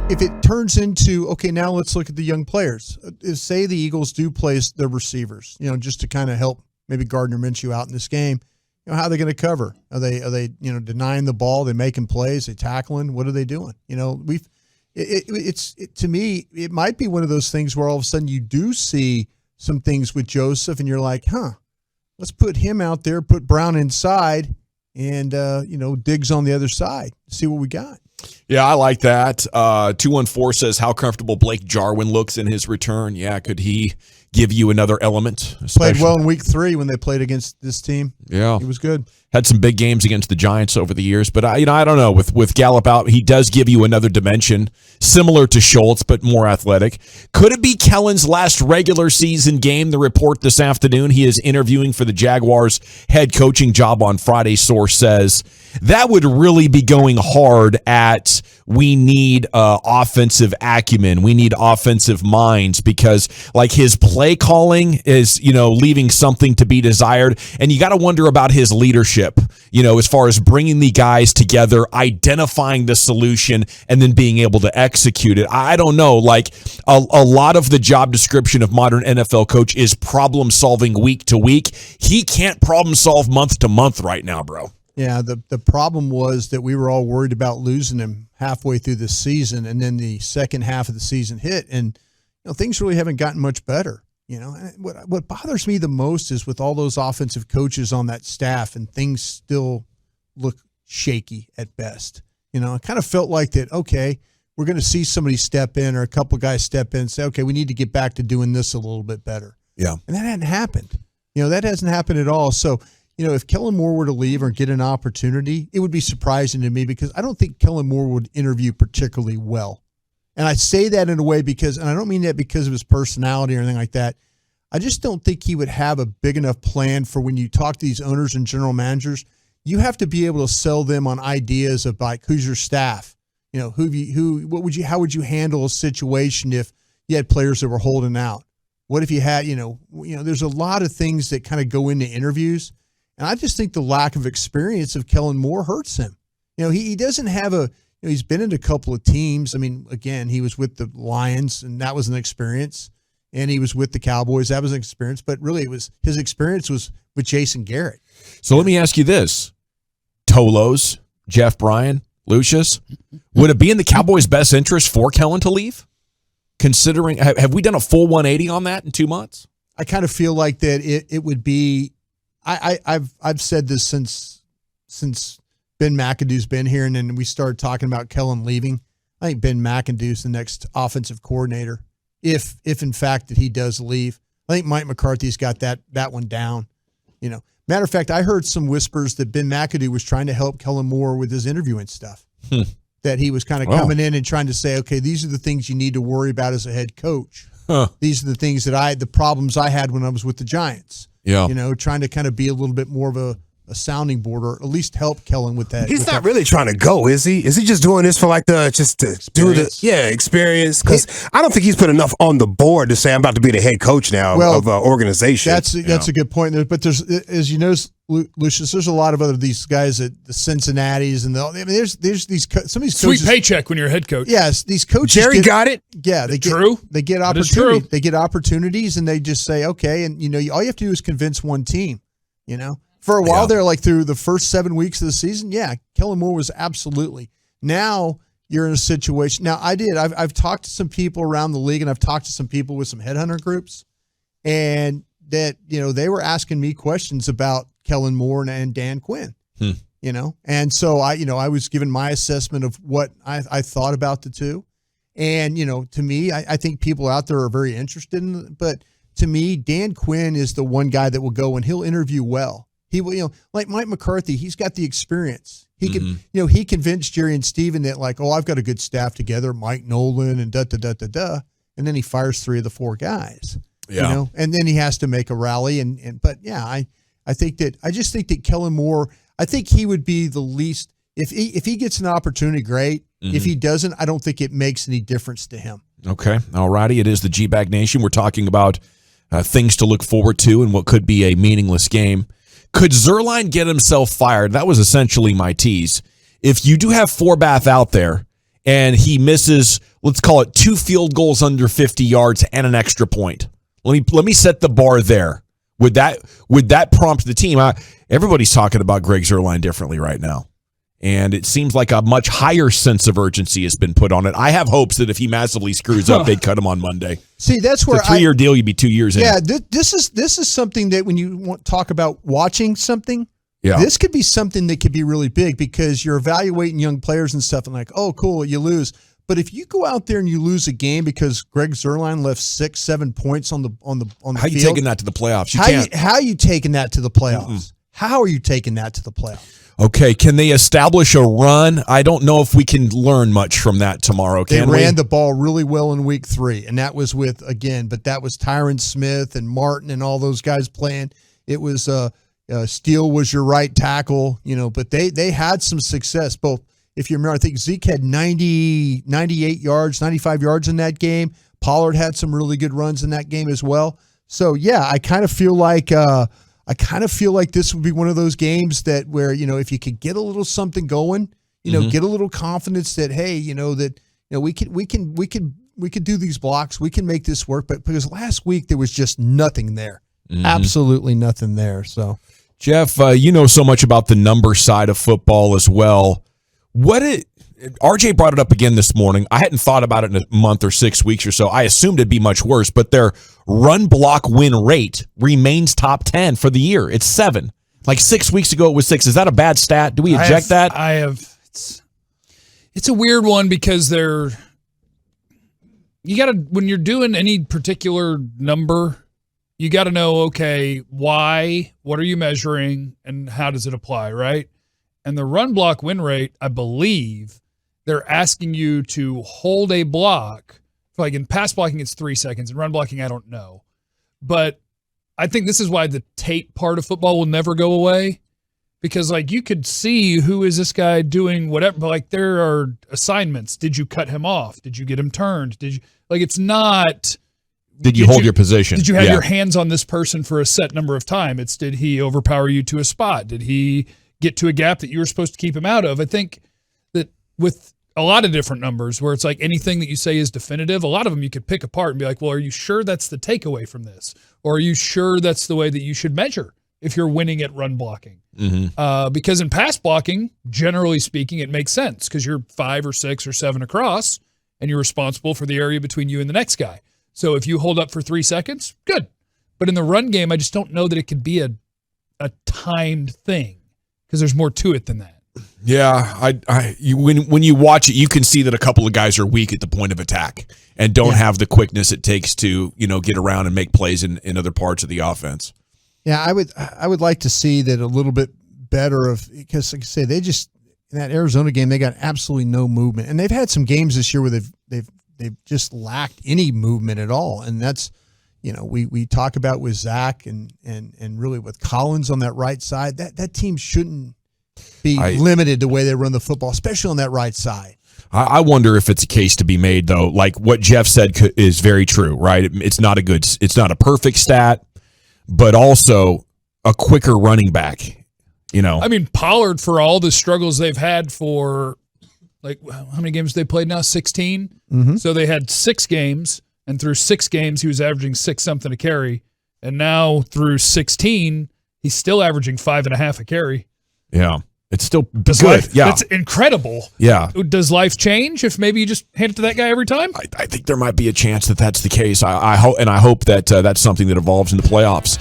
if it turns into, okay, now let's look at the young players. Say the Eagles do place their receivers, just to kind of help maybe Gardner Minshew out in this game. How are they going to cover? Are they denying the ball? Are they making plays? Are they tackling? What are they doing? To me, it might be one of those things where all of a sudden you do see some things with Joseph, and you're like, let's put him out there, put Brown inside, and Diggs on the other side. See what we got. Yeah, I like that. 214 says how comfortable Blake Jarwin looks in his return. Yeah, could he give you another element? Played well in week 3 when they played against this team. Yeah. He was good. Had some big games against the Giants over the years, but I don't know. With Gallup out, he does give you another dimension, similar to Schultz, but more athletic. Could it be Kellen's last regular season game? The report this afternoon, he is interviewing for the Jaguars head coaching job on Friday. Source says that would really be going hard at we need offensive acumen. We need offensive minds because like his play calling is, leaving something to be desired. And you got to wonder about his leadership, as far as bringing the guys together, identifying the solution, and then being able to execute it. I don't know. Like a lot of the job description of modern NFL coach is problem solving week to week. He can't problem solve month to month right now, bro. Yeah, the problem was that we were all worried about losing him halfway through the season, and then the second half of the season hit, and things really haven't gotten much better. What bothers me the most is with all those offensive coaches on that staff, and things still look shaky at best. I kind of felt like that. Okay, we're going to see somebody step in, or a couple guys step in, and say, okay, we need to get back to doing this a little bit better. Yeah, and that hadn't happened. That hasn't happened at all. So. If Kellen Moore were to leave or get an opportunity, it would be surprising to me because I don't think Kellen Moore would interview particularly well. And I say that in a way because, and I don't mean that because of his personality or anything like that. I just don't think he would have a big enough plan for when you talk to these owners and general managers. You have to be able to sell them on ideas of like, who's your staff? How would you handle a situation if you had players that were holding out? What if you had, there's a lot of things that kind of go into interviews. And I just think the lack of experience of Kellen Moore hurts him. He doesn't have he's been in a couple of teams. I mean, again, he was with the Lions, and that was an experience. And he was with the Cowboys. That was an experience. But really, his experience was with Jason Garrett. So let me ask you this. Tolos, Jeff Bryan, Lucius, would it be in the Cowboys' best interest for Kellen to leave? Considering, have we done a full 180 on that in 2 months? I kind of feel like that it would be. I've said this since Ben McAdoo's been here, and then we started talking about Kellen leaving. I think Ben McAdoo's the next offensive coordinator, if in fact that he does leave. I think Mike McCarthy's got that one down. Matter of fact, I heard some whispers that Ben McAdoo was trying to help Kellen Moore with his interviewing stuff. That he was kind of coming in and trying to say, okay, these are the things you need to worry about as a head coach. These are the things the problems I had when I was with the Giants. Yeah. Trying to kind of be a little bit more of a sounding board, or at least help Kellen with that. He's not really trying to go, is he? Is he just doing this for experience? Because I don't think he's put enough on the board to say I'm about to be the head coach now of an organization. That's a good point. But there's, as you know, Lucius, there's a lot of these guys at the Cincinnati's and there's these some of these sweet coaches, paycheck when you're a head coach. Yes, these coaches. Jerry got it. Yeah, they get opportunity. They get opportunities, and they just say okay, and all you have to do is convince one team. For a while there, like through the first 7 weeks of the season, Kellen Moore was absolutely. Now you're in a situation. Now I've talked to some people around the league, and I've talked to some people with some headhunter groups, and that they were asking me questions about Kellen Moore and Dan Quinn. And so I was given my assessment of what I thought about the two, and to me, I think people out there are very interested in it, but to me, Dan Quinn is the one guy that will go and he'll interview well. He will, like Mike McCarthy, he's got the experience. He can, he convinced Jerry and Steven that I've got a good staff together, Mike Nolan and da-da-da-da-da. And then he fires 3 of the 4 guys, and then he has to make a rally. I think that Kellen Moore, I think he would be the least, if he gets an opportunity, great. If he doesn't, I don't think it makes any difference to him. Okay. All righty. It is the GBag Nation. We're talking about things to look forward to and what could be a meaningless game. Could Zuerlein get himself fired? That was essentially my tease. If you do have Forbath out there and he misses, let's call it 2 field goals under 50 yards and an extra point. Let me set the bar there. Would that prompt the team? Everybody's talking about Greg Zuerlein differently right now. And it seems like a much higher sense of urgency has been put on it. I have hopes that if he massively screws up, they'd cut him on Monday. See, that's where it's a 3-year deal, you'd be 2 years in. Yeah, this is something that when you talk about watching something, this could be something that could be really big because you're evaluating young players and stuff and like, oh, cool, you lose. But if you go out there and you lose a game because Greg Zuerlein left 6-7 points on the field, how are you taking that to the playoffs? How are you taking that to the playoffs? Mm-mm. How are you taking that to the playoffs? Okay, can they establish a run? I don't know if we can learn much from that tomorrow. They ran the ball really well in week 3, and that was with that was Tyron Smith and Martin and all those guys playing. It was Steele was your right tackle, but they had some success. Both, if you remember, I think Zeke had 98 yards, 95 yards in that game. Pollard had some really good runs in that game as well. So yeah, I kind of feel like this would be one of those games that where, if you could get a little something going, get a little confidence that, hey, we could do these blocks, we can make this work. But because last week there was just nothing there, absolutely nothing there. So, Jeff, you know so much about the number side of football as well. RJ brought it up again this morning. I hadn't thought about it in a month or 6 weeks or so. I assumed it'd be much worse, but their run block win rate remains top 10 for the year. It's 7. Like 6 weeks ago, it was 6. Is that a bad stat? Do we eject that? It's a weird one because you got to, when you're doing any particular number, you got to know, okay, why, what are you measuring, and how does it apply, right? And the run block win rate, I believe, they're asking you to hold a block. Like in pass blocking, it's 3 seconds. In run blocking, I don't know. But I think this is why the tape part of football will never go away. Because, you could see who is this guy doing whatever. But, there are assignments. Did you cut him off? Did you get him turned? It's not... Did you hold your position? Did you have your hands on this person for a set number of time? It's did he overpower you to a spot? Did he get to a gap that you were supposed to keep him out of? I think that with a lot of different numbers where it's like anything that you say is definitive, a lot of them you could pick apart and be like, well, are you sure that's the takeaway from this? Or are you sure that's the way that you should measure if you're winning at run blocking? Mm-hmm. Because in pass blocking, generally speaking, it makes sense because you're 5 or 6 or 7 across and you're responsible for the area between you and the next guy. So if you hold up for 3 seconds, good. But in the run game, I just don't know that it could be a timed thing because there's more to it than that. Yeah, when you watch it, you can see that a couple of guys are weak at the point of attack and don't have the quickness it takes to get around and make plays in other parts of the offense. Yeah, I would like to see that a little bit better because like I say, they just in that Arizona game they got absolutely no movement, and they've had some games this year where they've just lacked any movement at all, and that's we talk about with Zach and really with Collins on that right side that team shouldn't be limited the way they run the football, especially on that right side. I wonder if it's a case to be made though. Like what Jeff said is very true, right? It's not a perfect stat, but also a quicker running back. I mean, Pollard, for all the struggles they've had for how many games they played now? 16. Mm-hmm. So they had 6 games, and through 6 games he was averaging 6 something a carry, and now through 16 he's still averaging 5.5 a carry. Yeah. It's still good. That's incredible. Yeah. Does life change if maybe you just hand it to that guy every time? I think there might be a chance that that's the case. I hope that that's something that evolves in the playoffs.